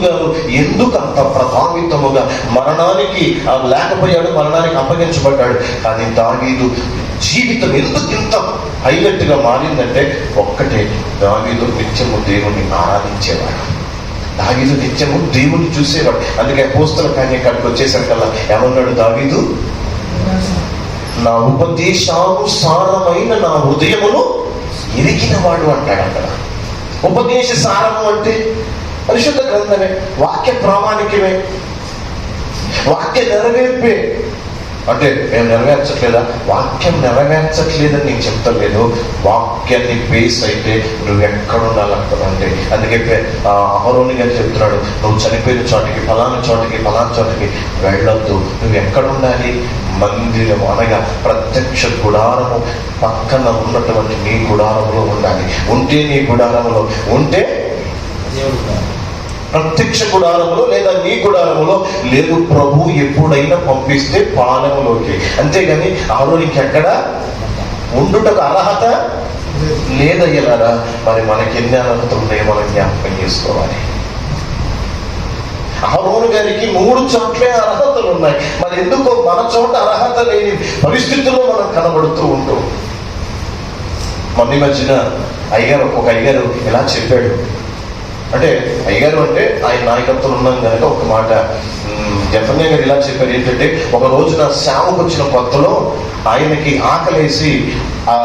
గారు ఎందుకు అంత ప్రభావితముగా మరణానికి లేకపోయాడు, మరణానికి అప్పగించబడ్డాడు. కానీ దావీదు జీవితం ఎందుకు ఇంత హైలైట్ గా మారిందంటే ఒక్కటే, దావీదు నిత్యము దేవుణ్ణి ఆరాధించేవాడు, దావీదు నిత్యము దేవుణ్ణి చూసేవాడు. అందుకే అపోస్తల కార్యక్రమానికి వచ్చేసరికల్లా ఏమన్నాడు దావీదు? నా ఉపదేశానుసారమైన నా హృదయమును ఎరిగిన వాడు అంటాడు అక్కడ. ఉపదేశ సారము అంటే పరిశుద్ధ గ్రంథమే, వాక్య ప్రామాణికమే, వాక్య నెరవేర్పే. అంటే మేము నెరవేర్చట్లేదా? వాక్యం నెరవేర్చట్లేదని నేను చెప్తలేదు. వాక్యాన్ని బేస్ అయితే నువ్వు ఎక్కడ ఉండాలి అక్కడ అంటే. అందుకే అహరోను గారు చెప్తున్నాడు, నువ్వు చనిపోయిన చోటికి ఫలానా చోటికి వెళ్ళొద్దు. నువ్వు ఎక్కడ ఉండాలి? మందిరము అనగా ప్రత్యక్ష గుడారము పక్కన ఉన్నటువంటి నీ గుడారంలో ఉండాలి. ఉంటే నీ గుడారంలో ఉంటే ప్రత్యక్ష గుడారములో లేదా నీ గుడారములో లేదు. ప్రభు ఎప్పుడైనా పంపిస్తే పాలెములోకి, అంతేగాని అహరోనుకి ఎక్కడ ఉండుటకు అర్హత లేదయ్యలారా. మరి మనకి ఎన్ని అర్హతలు ఉన్నాయో మనం జ్ఞాపకం చేసుకోవాలి. అహరోను గారికి 3 చోట్లే అర్హతలు ఉన్నాయి. మరి ఎందుకో మన చోట అర్హత లేని పరిస్థితుల్లో మనం కనబడుతూ ఉంటాం. మొన్న మధ్యన ఒక అయ్యగారు ఇలా చెప్పాడు. అంటే అయ్యగారు అంటే ఆయన నాయకత్వం ఉన్నాం కనుక ఒక మాట జఫన్య గారు ఇలా చెప్పారు. ఏంటంటే ఒక రోజున సేవకు వచ్చిన కొత్తలో ఆయనకి ఆకలేసి ఆ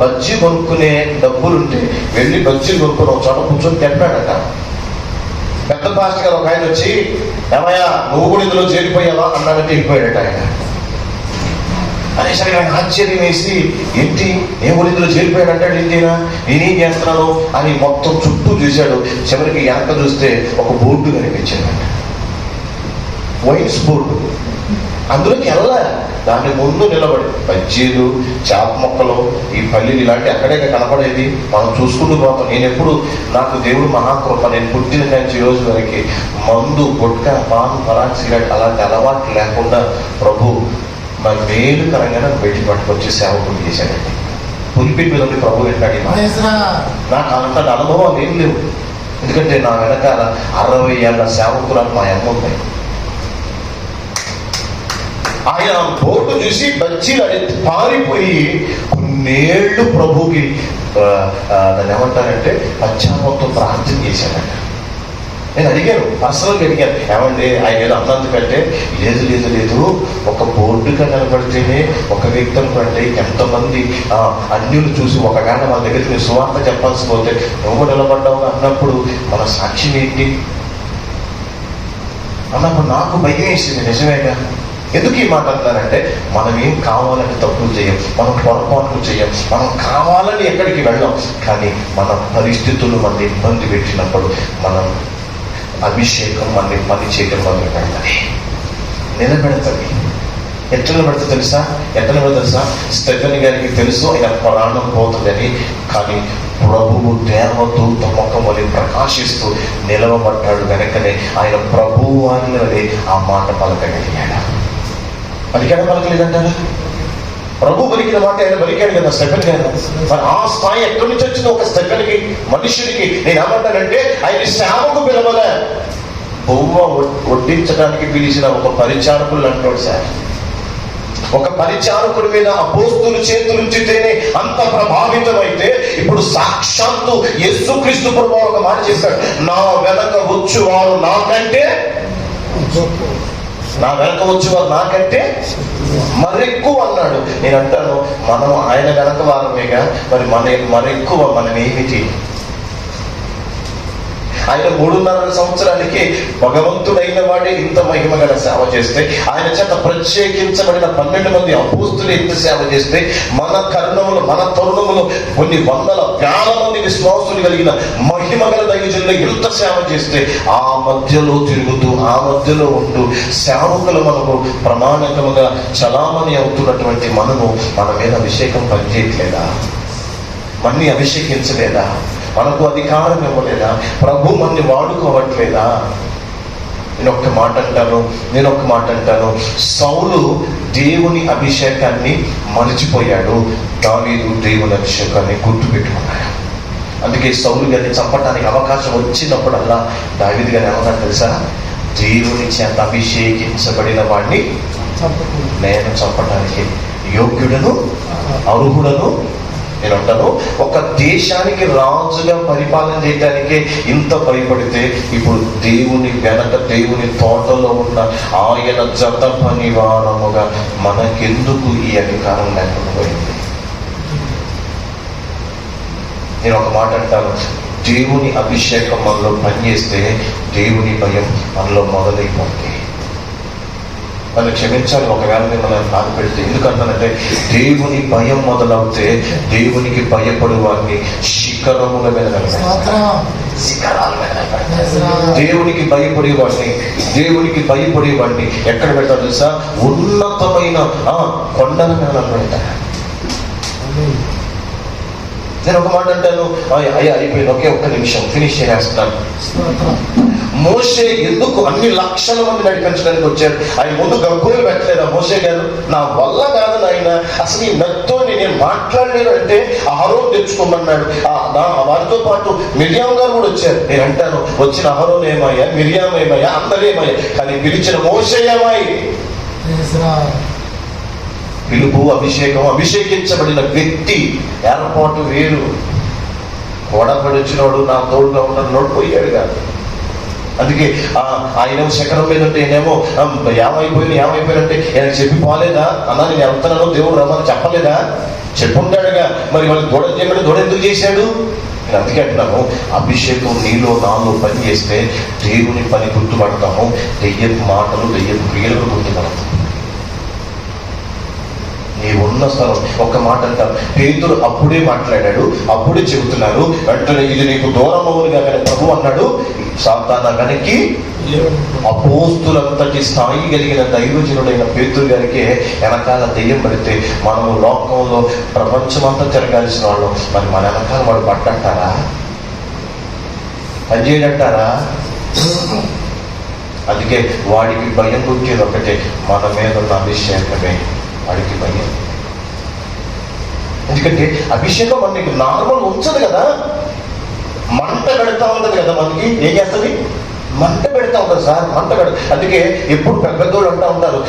బజ్జీ కొనుక్కునే డబ్బులుంటే వెళ్ళి బజ్జీలు కొనుక్కుని ఒక చోట కూర్చొని తింటాడట. పెద్ద పాస్టర్ గారు ఒక ఆయన వచ్చి, ఏమయ్యా నువ్వు కూడా ఇందులో చేరిపోయావా అన్నాడంటే వెళ్ళిపోయాడట ఆయన. అనేసరికి ఆయన ఆశ్చర్యం వేసి, ఏంటి నేను కూడా ఇందులో చేరిపోయాడు అంటాడు, ఏంటినా నేనేం చేస్తున్నాను అని మొత్తం చుట్టూ చూశాడు. చివరికి వెనక చూస్తే ఒక బోర్డు కనిపించిందంట, వైన్స్ బోర్డు. అందులోకి వెళ్ళా, దాని ముందు నిలబడి బజ్జీలు, చేప మొక్కలు, ఈ పల్లీలు ఇలాంటి అక్కడే కనపడేది మనం చూసుకుంటూ పోతాం. నేను ఎప్పుడు నాకు దేవుడు మహాకృప, నేను పుట్టిన నుంచి ఈ రోజు వరకు మందు, గుట్కా, పాన్, పరాక్, సిగరెట్ అలాంటి అలవాట్లు లేకుండా ప్రభు మరి మేలుకరంగా బయట పట్టుకొచ్చి సేవకులు చేశాడండి. పులిపి మీద ఉండి ప్రభు వెంటాడి. నాకు అంత అనుభవం ఏం లేవు, ఎందుకంటే నా వెనకాల 60 ఏళ్ళ సేవకురాలు మా అమ్మ ఉన్నాయి. ఆయన బోర్డు చూసి బజ్జీలు పారిపోయి కొన్నేళ్లు ప్రభుకి దాన్ని ఏమంటారంటే పశ్చాత్తాపంతో ప్రార్థన చేశాడంట. నేను అడిగాను, పర్సనల్గా అడిగాను, ఏమండి ఆయన ఏదో అన్నందుకంటే లేదు ఒక బోర్డుగా నిలబడితేనే ఒక వ్యక్తి అనుకుంటే ఎంతమంది అన్యులు చూసి ఒకవేళ మన దగ్గరికి నేను సువార్త చెప్పాల్సి పోతే నువ్వు నిలబడ్డావు అన్నప్పుడు మన సాక్ష్యం ఏంటి అన్నప్పుడు నాకు భయం వేసింది. నిజమేగా. ఎందుకు ఈ మాట అంటారంటే మనం ఏం కావాలని తప్పులు చేయం, మనం పొరపాట్లు చేయం, మనం కావాలని ఎక్కడికి వెళ్ళాం. కానీ మన పరిస్థితులు మన ఇబ్బంది పెట్టినప్పుడు మనం అభిషేకం మన పని చేయడం మొదలు పెడతాయి, నిలబెడతాయి. ఎట్లా నిలబెడతా తెలుసా? స్టెఫెన్ గారికి తెలుసు ఆయన ప్రాణం పోతుందని, కానీ ప్రభువు దేవదూత ముఖం వలె ప్రకాశిస్తూ నిలవబడ్డాడు. వెనకనే ఆయన ప్రభువు అని ఆ మాట పలకగలిగాడు. పలకలేదంటారా? ప్రభు పలికిన మాట ఆయన పలికాడు కదా స్టెఫెన్ గారు. మరి ఆ స్థాయి ఎక్కడి నుంచి వచ్చింది ఒక స్టెఫెన్కి, మనుషుడికి? నేను ఏమంటానంటే ఆయన సేవకు పిలవలే, బొమ్మ వడ్డించడానికి పిలిచిన ఒక పరిచారకులు అంటాడు సార్. ఒక పరిచారకుడి మీద అపోస్తులు చేతులు ఉంచితేనే అంత ప్రభావితమైతే, ఇప్పుడు సాక్షాత్తు యేసుక్రీస్తు ప్రభువు ఒక మాట చేశాడు, నా వెనక వచ్చేవారు నాకంటే మరెక్కువ అన్నాడు. నేను అంటాను, మనం ఆయన వెనక వారమేగా, మరి మరెక్కువ మనం ఏమిటి? ఆయన 3.5 సంవత్సరాలకి భగవంతుడైన వాడే ఇంత మహిమ గల సేవ చేస్తే, ఆయన చేత ప్రత్యేకించబడిన 12 మంది అపోస్తులు ఎంత సేవ చేస్తే, మన కర్ణములు మన తరుణములు కొన్ని వందల వేల మంది విశ్వాసులు కలిగిన మహిమ గల దైవజనులు ఎంత సేవ చేస్తే, ఆ మధ్యలో తిరుగుతూ ఆ మధ్యలో ఉంటూ సేవకులు మనకు ప్రమాణకముగా చలామణి అవుతున్నటువంటి మనము మన మీద అభిషేకం పనిచేయట్లేదా? మన్ని అభిషేకించలేదా? మనకు అధికారం ఇవ్వలేదా? ప్రభు మన్ని వాడుకోవట్లేదా? నేను ఒక్క మాట అంటాను, సౌలు దేవుని అభిషేకాన్ని మరిచిపోయాడు, దావీదు దేవుని అభిషేకాన్ని గుర్తుపెట్టుకున్నాడు. అందుకే సౌలు గారిని చంపడానికి అవకాశం వచ్చినప్పుడల్లా దావీదు గారు ఏమన్నా తెలుసా? దేవుని చేత అభిషేకించబడిన వాడిని నేను చంపడానికి యోగ్యుడను అర్హుడను నేను అంటాను. ఒక దేశానికి రాజుగా పరిపాలన చేయడానికి ఇంత భయపడితే, ఇప్పుడు దేవుని వెనక దేవుని తోటలో ఉన్న ఆయన జత పనివారముగా మనకెందుకు ఈ అధికారం లేకుండా పోయింది? నేను ఒక మాట అంటాను, దేవుని అభిషేకం మనలో పనిచేస్తే దేవుని భయం మనలో మొదలైపోతుంది. వాళ్ళు క్షమించాలి ఒకవేళ మిమ్మల్ని బాధ పెడితే. ఎందుకంటానంటే దేవుని భయం మొదలవుతే దేవునికి భయపడు వారిని శిఖరముల మీద శిఖరాల మీద దేవునికి భయపడేవాడిని ఎక్కడ పెడతారు తెలుసా? ఉన్నతమైన కొండల మీద పెడతారు. నేను ఒక మాట అంటాను, అయిపోయింది, ఒక్క నిమిషం ఫినిష్ చేసేస్తున్నాను. మోషే ఎందుకు అన్ని లక్షల మంది నడిపించడానికి వచ్చారు? ఆయన ముందు గబ్బులు పెట్టలేదా మోషే గారు? నా వల్ల కాదు నాయన, అసలు ఈ నత్తో నేను మాట్లాడలేను అంటే అహరోను తెచ్చుకోమన్నాడు. వారితో పాటు మిర్యాం గారు కూడా వచ్చారు. నేను అంటాను, వచ్చిన అహరోను ఏమయ్యా, మిర్యాం ఏమయ్యా, అందరూ ఏమయ్యా, కానీ పిలిచిన మోషే ఏమై? పిలుపు, అభిషేకం, అభిషేకించబడిన వ్యక్తి ఏర్పాటు వేరు. ఓడపడి వచ్చినోడు నా తోడుగా ఉన్నోడు పోయాడు కాదు. అందుకే ఆయన శకరం మీద ఉంటే నేనేమో ఏమైపోయినంటే ఆయన చెప్పి పోలేదా అన్నా, నేను వెళ్తున్నాను దేవుడు రమ్మని చెప్పలేదా? చెప్పుంటాడుగా. మరి వాళ్ళు దూడ చేయమని దూడ ఎందుకు చేశాడు? నేను అందుకే అంటున్నాను, అభిషేకం నీలో నాలో పని చేస్తే దేవుని పని గుర్తుపడతాము, దెయ్యపు మాటలు దెయ్యపు క్రియలు గుర్తుపడతాము. నీ ఉన్న స్థలం. ఒక్క మాట అంటారు, పేతురు అప్పుడే మాట్లాడాడు, అప్పుడే చెబుతున్నారు. వెంటనే ఇది నీకు దూరం అవునుగా కానీ ప్రభు అన్నాడు, సాతానా వెనక్కి. అపోస్తులంతటి స్థాయి కలిగిన దైవజనుడైన పేతురు గారికి వెనకాల దెయ్యం పడితే మనము లోకంలో ప్రపంచమంతా తిరగాల్సిన వాళ్ళు, మరి మన వెనకాల వాడు పట్టంటారా? పనిచేయడంటారా? అందుకే వాడికి భయం పుట్టేది ఒకటే, మన మీద ఉన్న అభిషేకమే వాడికి భయం. ఎందుకంటే అభిషేకం మనకి నార్మల్ ఉంచదు కదా, మంట పెడతా ఉంటుంది కదా. మనకి ఏం చేస్తుంది? మంట పెడతా ఉంటుంది సార్, మంట అందుకే ఎప్పుడు పెద్దోళ్ళు అంటూ ఉంటారు,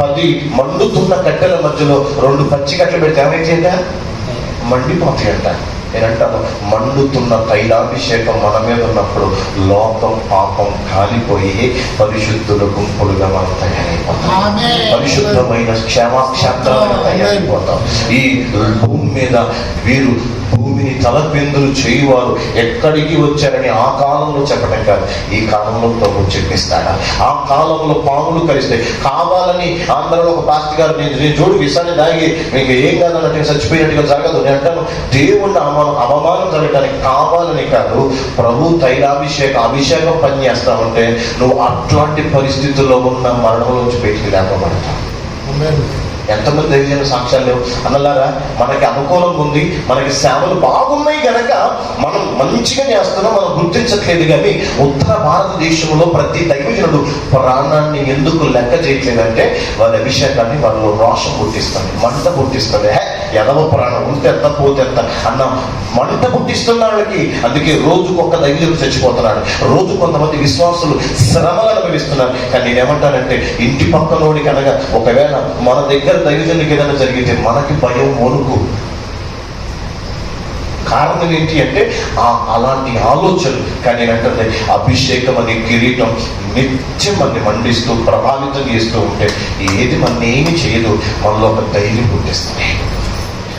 10 మండుతున్న కట్టెల మధ్యలో 2 పచ్చి కట్టెలు పెడితే ఏమైందా? మండిపోతాయి అంట. నేనంటాను, మండుతున్న తైలాభిషేకం మన మీద ఉన్నప్పుడు లోకం పాపం కాలిపోయి పరిశుద్ధుల గుంపులుగా మనం తయారైపోతాం. పరిశుద్ధమైన క్షేమాక్షేత్రాలుగా తయారైపోతాం. ఈ భూమి మీద వీరు భూమిని తలపిందులు చేయువారు ఎక్కడికి వచ్చారని ఆ కాలంలో చెప్పడం కాదు, ఈ కాలంలో ప్రభు చెప్పిస్తాడా? ఆ కాలంలో పాములు కలిస్తే కావాలని అందరూ ఒక పాస్టర్ గారు నేను చూడు విషయాన్ని దాగి మీకు ఏం కాదన్నట్టు చచ్చిపోయినట్టుగా జరగదు. నేను అంటాను, దేవుణ్ణి అవమానం జరగడానికి కావాలని కాదు, ప్రభు అభిషేకం పని చేస్తామంటే నువ్వు అట్లాంటి పరిస్థితుల్లో ఉన్న మరణంలోంచి బయటికి లేకపోతావు. ఎంతమంది దైవజన సాక్ష్యాలు లేవు అన్నలారా? మనకి అనుకూలంగా ఉంది, మనకి సేవలు బాగున్నాయి కనుక మనం మంచిగా చేస్తున్నాం, మనం గుర్తించట్లేదు. కానీ ఉత్తర భారతదేశంలో ప్రతి దైవజనుడు ప్రాణాన్ని ఎందుకు లెక్క చేయట్లేదంటే వాళ్ళ అభిషేకాన్ని వాళ్ళు రోషం పుట్టిస్తుంది, మంట పుట్టిస్తుంది. ఎదవ ప్రాణం ఉంటే ఎంత పోతే ఎంత అన్న మంట పుట్టిస్తున్న వాళ్ళకి. అందుకే రోజుకు ఒక్క దైవజనుడు చచ్చిపోతున్నాడు, రోజు కొంతమంది విశ్వాసులు శ్రమలు అనుభవిస్తున్నారు. కానీ నేనేమంటానంటే, ఇంటి పక్కనోడికి అనగా ఒకవేళ మన దగ్గర దైవజనుడికి ఏదైనా జరిగితే మనకి భయం, వణుకు. కారణం ఏంటి అంటే అలాంటి ఆలోచనలు. కానీ నేనంటే అభిషేకం అనే కిరీటం నిత్యం మనని మండిస్తూ ప్రభావితం చేస్తూ ఉంటే ఏది మన ఏమి చేయదు, మనలో ఒక ధైర్యం పుట్టిస్తుంది,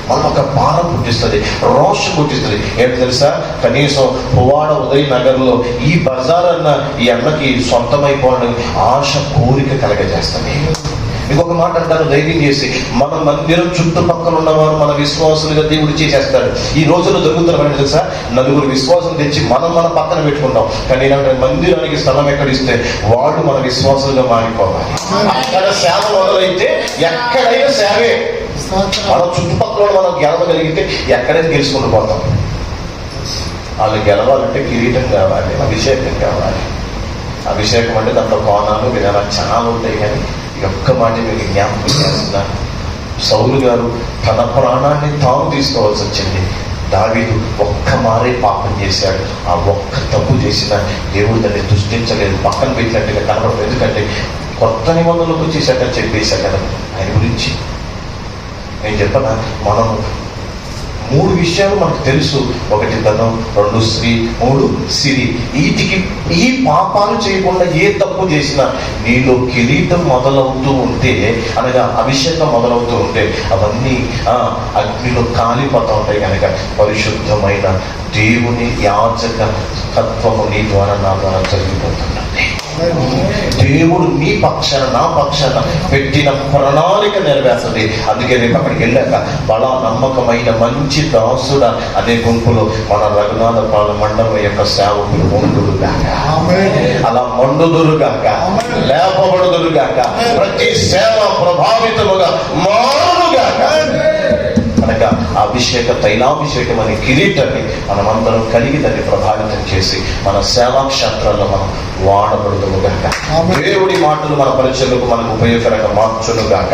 మనలో ఒక భారం పుట్టిస్తుంది, రోషం పుట్టిస్తుంది. ఏంటి తెలుసా? కనీసం పువ్వాడ ఉదయ్ నగర్లో ఈ బజార్ అన్న ఈ అన్నకి సొంతమైపోవడానికి ఆశ, కోరిక కలగజేస్తుంది. ఇంకొక మాట అంటారు, ధైర్యం చేసి మన మందిరం చుట్టుపక్కల ఉన్నవారు మన విశ్వాసులుగా దేవుడు చేసేస్తాడు. ఈ రోజుల్లో జరుగుతున్న తెలుసా? నలుగురు విశ్వాసం తెచ్చి మన పక్కన పెట్టుకుంటాం. కానీ ఏంటంటే మందిరానికి స్థలం ఎక్కడిస్తే వాళ్ళు మన విశ్వాసులుగా మారిపోవాలి. అక్కడ సేవ మొదలైతే ఎక్కడైనా సేవే. మన చుట్టుపక్కల మనం గెలవగలిగితే ఎక్కడైనా గెలుచుకుంటూ పోతాం. వాళ్ళు గెలవాలంటే కిరీటం కావాలి, అభిషేకం కావాలి. అభిషేకం అంటే దాంట్లో కోణాలు విధానాలు చాలా ఉంటాయి. కానీ ఒక్క మాట మీకు జ్ఞాపకం చేస్తున్నాను, సౌలు గారు తన ప్రాణాన్ని తాను తీసుకోవాల్సి వచ్చింది. దావీదు ఒక్క మారే పాపం చేశాడు. ఆ ఒక్క తప్పు చేసిన దేవుడు దాన్ని దృష్టించలేదు, పక్కన పెట్టినట్టుగా కనపడదు. ఎందుకంటే కొత్త నిబంధనలకు వచ్చేసాడని చెప్పేశాడు కదా ఆయన గురించి. నేను చెప్పనా, మూడు విషయాలు మనకు తెలుసు. ఒకటి ధనం, రెండు స్త్రీ, మూడు సిరి. వీటికి ఈ పాపాలు చేయకుండా ఏ తప్పు చేసినా నీలో కిరీటం మొదలవుతూ ఉంటే, అనగా అభిషేకం మొదలవుతూ ఉంటే అవన్నీ అగ్నిలో కాలిపోతూ ఉంటాయి. కనుక పరిశుద్ధమైన దేవుని యాజక తత్వము నీ ద్వారా నా ద్వారా జరిగిపోతుందండి. దేవుడు నీ పక్షాన నా పక్షాన పెట్టిన ప్రణాళిక నెరవేర్చండి. అందుకే రేపు అక్కడికి వెళ్ళాక బలా నమ్మకమైన మంచి దాసుడ అనే గుంపులో మన రఘునాథపాల మండలం యొక్క సేవకులు మండుదురుగాక, అలా మండుదురుగాక, లేపబడుదురుగాక, ప్రతి సేవ ప్రభావితముగా మారుగాక. కనుక అభిషేక తైలాభిషేకం అనే కిరీటాన్ని మనమందరం కలిగి దాన్ని ప్రభావితం చేసి మన సేవా క్షేత్రాల్లో మనం వాడబడుదుము గాక. దేవుడి మాటలు మన పరిచర్లకు మనకు ఉపయోగకరంగా మార్చును గాక.